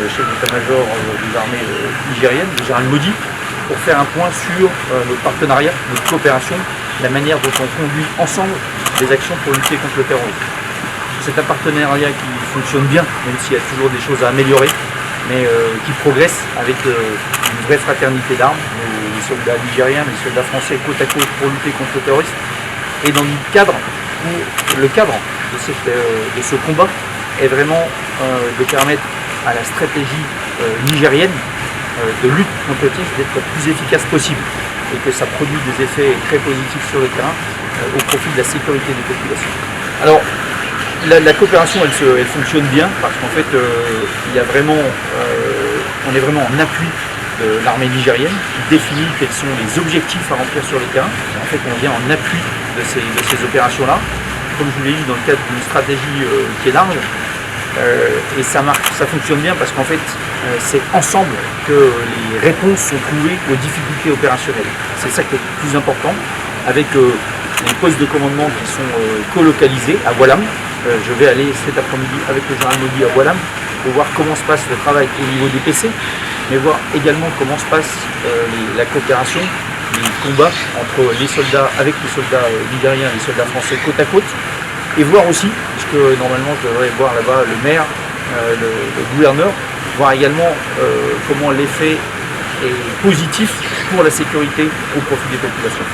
chef d'état-major des armées nigériennes, le général Modi, pour faire un point sur notre partenariat, notre coopération, la manière dont on conduit ensemble des actions pour lutter contre le terrorisme. C'est un partenariat qui fonctionne bien, même s'il y a toujours des choses à améliorer, mais qui progresse avec une vraie fraternité d'armes. Les soldats nigériens, les soldats français côte à côte pour lutter contre le terrorisme. Et dans le cadre de ce combat est vraiment de permettre à la stratégie nigérienne de lutte contre le terrorisme d'être le plus efficace possible et que ça produit des effets très positifs sur le terrain au profit de la sécurité des populations. Alors, la coopération, elle fonctionne bien parce qu'en fait, on est vraiment en appui de l'armée nigérienne qui définit quels sont les objectifs à remplir sur le terrain. Et en fait, on vient en appui de ces opérations-là, comme je vous l'ai dit, dans le cadre d'une stratégie qui est large. Et ça fonctionne bien parce qu'en fait, c'est ensemble que les réponses sont trouvées aux difficultés opérationnelles. C'est ça qui est le plus important, avec les postes de commandement qui sont colocalisés à Oualam. Je vais aller cet après-midi avec le général Modi à Oualam pour voir comment se passe le travail au niveau des PC, mais voir également comment se passe la coopération, les combats entre les soldats, avec les soldats nigériens et les soldats français côte à côte, et voir aussi, puisque normalement je devrais voir là-bas le maire, le gouverneur, voir également comment l'effet est positif pour la sécurité au profit des populations.